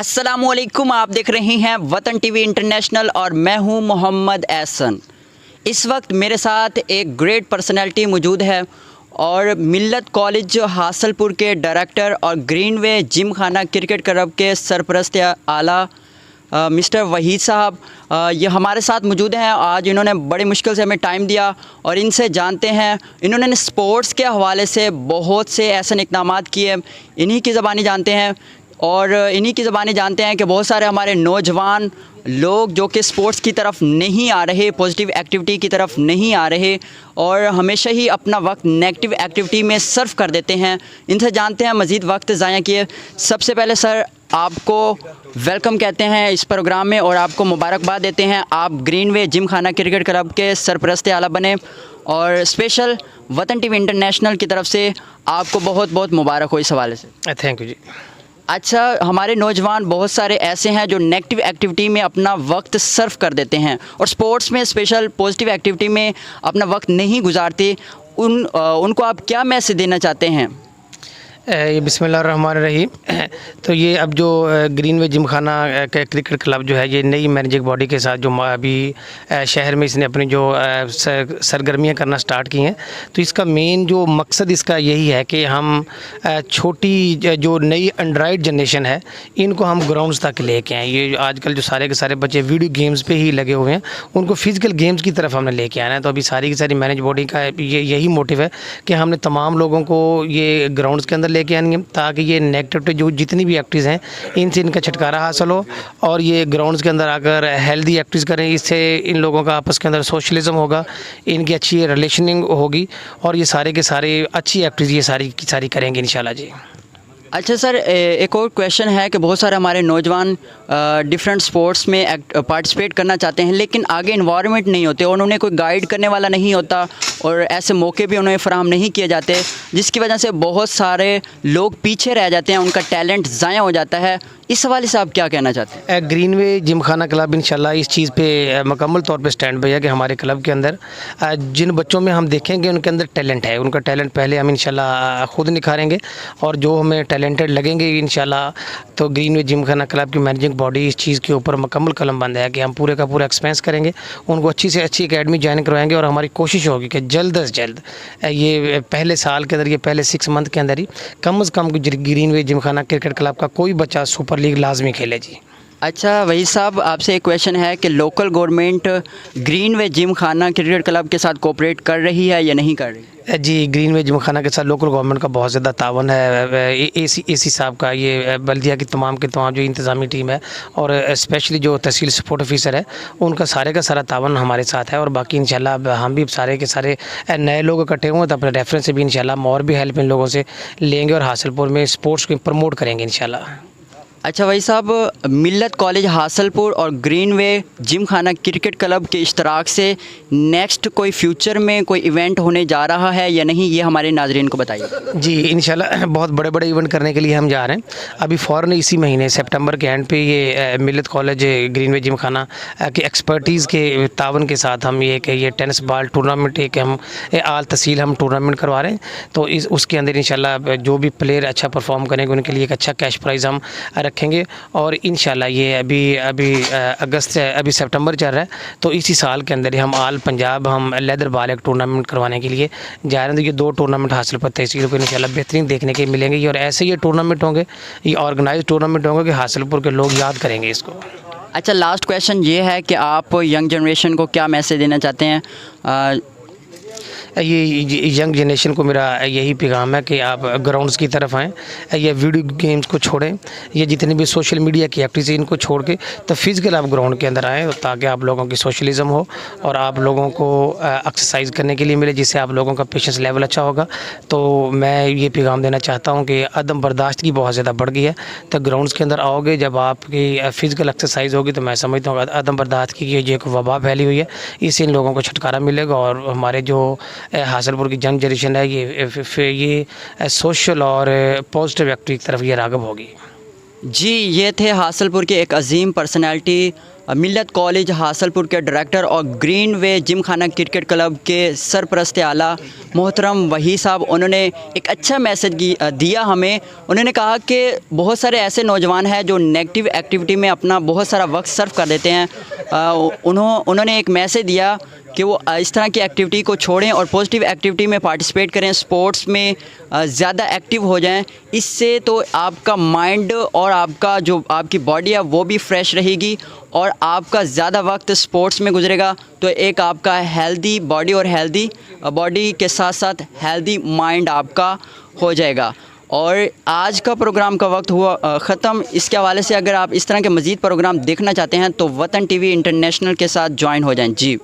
अस्सलामुअलैकुम, आप देख रहे हैं वतन टीवी इंटरनेशनल और मैं हूं मोहम्मद एहसन। इस वक्त मेरे साथ एक ग्रेट पर्सनैलिटी मौजूद है और मिल्लत कॉलेज हासलपुर के डायरेक्टर और ग्रीनवे जिम खाना क्रिकेट क्लब के सरपरस्त आला मिस्टर वहीद साहब ये हमारे साथ मौजूद हैं। आज इन्होंने बड़ी मुश्किल से हमें टाइम दिया और इनसे जानते हैं, इन्होंने स्पोर्ट्स के हवाले से बहुत से ऐसे इक़दामात किए, इन्हीं की ज़बानी जानते हैं और इन्हीं की ज़बानी जानते हैं कि बहुत सारे हमारे नौजवान लोग जो कि स्पोर्ट्स की तरफ नहीं आ रहे, पॉजिटिव एक्टिविटी की तरफ नहीं आ रहे और हमेशा ही अपना वक्त नेगेटिव एक्टिविटी में सर्फ कर देते हैं। इनसे जानते हैं मज़ीद वक्त ज़ाया किए। सबसे पहले सर आपको वेलकम कहते हैं इस प्रोग्राम में और आपको मुबारकबाद देते हैं, आप ग्रीनवे जिम खाना क्रिकेट क्लब के सरपरस्त आला बने और स्पेशल वतन टीवी इंटरनेशनल की तरफ से आपको बहुत बहुत मुबारक हो इस हवाले से। थैंक यू जी। अच्छा, हमारे नौजवान बहुत सारे ऐसे हैं जो नेगेटिव एक्टिविटी में अपना वक्त सर्फ कर देते हैं और स्पोर्ट्स में स्पेशल पॉजिटिव एक्टिविटी में अपना वक्त नहीं गुजारते। उनको आप क्या मैसेज देना चाहते हैं? ये बिस्मिल्लाहिर्रहमानिर्रहीम। तो ये अब जो ग्रीनवे जिम खाना क्रिकेट क्लब जो है, ये नई मैनेजिंग बॉडी के साथ जो अभी शहर में इसने अपनी जो सरगर्मियाँ करना स्टार्ट की हैं, तो इसका मेन जो मकसद इसका यही है कि हम छोटी जो नई एंड्रॉयड जनरेशन है इनको हम ग्राउंड्स तक लेके आएँ। ये आजकल जो सारे के सारे बच्चे वीडियो गेम्स पे ही लगे हुए हैं, उनको फिज़िकल गेम्स की तरफ हमने लेके आना है। तो अभी सारी की सारी मैनेज बॉडी का यही मोटिव है कि हमने तमाम लोगों को ये ग्राउंड्स के अंदर लेके आनी है ताकि ये नेगेटिव जो जितनी भी एक्टिविज़ हैं इनसे इनका छुटकारा हासिल हो और ये ग्राउंड्स के अंदर आकर हेल्दी एक्टिविज़ करें। इससे इन लोगों का आपस के अंदर सोशलिज्म होगा, इनकी अच्छी रिलेशनिंग होगी और ये सारे के सारे अच्छी एक्टिविज़ ये सारी की सारी करेंगे इंशाल्लाह जी। अच्छा सर, एक और क्वेश्चन है कि बहुत सारे हमारे नौजवान डिफरेंट स्पोर्ट्स में पार्टिसिपेट करना चाहते हैं लेकिन आगे इन्वायरमेंट नहीं होते और उन्हें कोई गाइड करने वाला नहीं होता और ऐसे मौके भी उन्हें फराहम नहीं किए जाते, जिसकी वजह से बहुत सारे लोग पीछे रह जाते हैं, उनका टैलेंट ज़ाया हो जाता है। इस हवाले से आप क्या कहना चाहते हैं? ग्रीनवे जिम खाना क्लब इंशाल्लाह इस चीज़ पे मुकम्मल तौर पे स्टैंड पे है कि हमारे क्लब के अंदर जिन बच्चों में हम देखेंगे उनके अंदर टैलेंट है, उनका टैलेंट पहले हम इंशाल्लाह खुद निखारेंगे और जो हमें टैलेंटेड लगेंगे इंशाल्लाह तो ग्रीनवे जिम खाना क्लब की मैनेजिंग बॉडी इस चीज़ के ऊपर मुकम्मल कलमबंद है कि हम पूरे का पूरा एक्सपेंस करेंगे, उनको अच्छी से अच्छी एकेडमी ज्वाइन करवाएंगे और हमारी कोशिश होगी कि जल्द से जल्द ये पहले साल के अंदर, ये पहले 6 मंथ के अंदर ही कम से कम ग्रीनवे जिम खाना क्रिकेट क्लब का कोई बच्चा सुपर लीग लाजमी खेले जी। अच्छा वही साहब, आपसे एक क्वेश्चन है कि लोकल गवर्नमेंट ग्रीनवे जिम खाना क्रिकेट क्लब के साथ कोऑपरेट कर रही है या नहीं कर रही? जी, ग्रीनवे जिम खाना के साथ लोकल गवर्नमेंट का बहुत ज़्यादा तावन है। एसी साहब का, ये बल्दिया की तमाम जो इंतज़ामी टीम है और स्पेशली जो तहसील सपोर्ट ऑफिसर है उनका सारे का सारा तावन हमारे साथ है और बाकी इंशाल्लाह हम भी सारे के सारे नए लोग इकट्ठे हुए तो अपने रेफरेंस से भी इंशाल्लाह और भी हेल्प इन लोगों से लेंगे और हासिलपुर में स्पोर्ट्स को प्रमोट करेंगे इंशाल्लाह। अच्छा वही साहब, मिल्लत कॉलेज हासलपुर और ग्रीनवे जिम खाना क्रिकेट क्लब के इश्तराक से नेक्स्ट कोई फ्यूचर में कोई इवेंट होने जा रहा है या नहीं, ये हमारे नाजरीन को बताइए। जी इंशाल्लाह बहुत बड़े बड़े इवेंट करने के लिए हम जा रहे हैं। अभी फ़ौरन इसी महीने सितंबर के एंड पे ये मिल्लत कॉलेज ग्रीनवे जिम खाना की एक्सपर्टीज़ के तावन के साथ हम ये टेनिस बॉल टूर्नामेंट एक हम आल तहसील हम टूर्नामेंट करवा रहे हैं। तो उसके अंदर इंशाल्लाह जो भी प्लेयर अच्छा परफॉर्म करेंगे उनके लिए एक अच्छा कैश प्राइज़ हम रखेंगे और इंशाल्लाह ये अभी सितंबर चल रहा है तो इसी साल के अंदर ही हम आल पंजाब हम लेदर बॉल एक टूर्नामेंट करवाने के लिए जा रहे हैं। तो ये 2 टूर्नामेंट हासिल पर तहसील को इंशाल्लाह बेहतरीन देखने के मिलेंगे और ऐसे ये टूर्नामेंट होंगे, ये ऑर्गेनाइज टूर्नामेंट होंगे कि हासिलपुर के लोग याद करेंगे इसको। अच्छा लास्ट क्वेश्चन ये है कि आप यंग जनरेशन को क्या मैसेज देना चाहते हैं? ये यंग जनरेशन को मेरा यही पैगाम है कि आप ग्राउंड्स की तरफ आएँ, ये वीडियो गेम्स को छोड़ें, ये जितने भी सोशल मीडिया की एक्टिविटी इनको छोड़ के तो फिज़िकल आप ग्राउंड के अंदर आएँ ताकि आप लोगों की सोशलिज्म हो और आप लोगों को एक्सरसाइज करने के लिए मिले, जिससे आप लोगों का पेशेंस लेवल अच्छा होगा। तो मैं ये पैगाम देना चाहता हूँ कि अदम बर्दाश्त की बहुत ज़्यादा बढ़ गई है, तो ग्राउंड्स के अंदर आओगे जब आपकी फ़िज़िकल एक्सरसाइज होगी तो मैं समझता हूँ अदम बर्दाश्त की ये एक वबा फैली हुई है, इससे इन लोगों को छुटकारा मिलेगा और हमारे जो हासलपुर की यंग जनरेशन है ये सोशल और पॉजिटिव एक्टिव की तरफ ये राग़िब होगी। जी, ये थे हासलपुर के एक अजीम पर्सनैलिटी मिल्लत कॉलेज हासलपुर के डायरेक्टर और ग्रीन वे जिम खाना क्रिकेट क्लब के सरपरस्त आला मोहतरम वही साहब, उन्होंने एक अच्छा मैसेज दिया हमें। उन्होंने कहा कि बहुत सारे ऐसे नौजवान हैं जो नेगेटिव एक्टिविटी में अपना बहुत सारा वक्त सर्व कर देते हैं। उन्होंने एक मैसेज दिया कि वो इस तरह की एक्टिविटी को छोड़ें और पॉजिटिव एक्टिविटी में पार्टिसिपेट करें, स्पोर्ट्स में ज़्यादा एक्टिव हो जाएं। इससे तो आपका माइंड और आपका जो आपकी बॉडी है वो भी फ्रेश रहेगी और आपका ज़्यादा वक्त स्पोर्ट्स में गुजरेगा। तो एक आपका हेल्दी बॉडी और हेल्दी बॉडी के साथ साथ हेल्दी माइंड आपका हो जाएगा। और आज का प्रोग्राम का वक्त हुआ ख़त्म। इसके हवाले से अगर आप इस तरह के मज़ीद प्रोग्राम देखना चाहते हैं तो वतन टीवी इंटरनेशनल के साथ ज्वाइन हो जाएं। जी।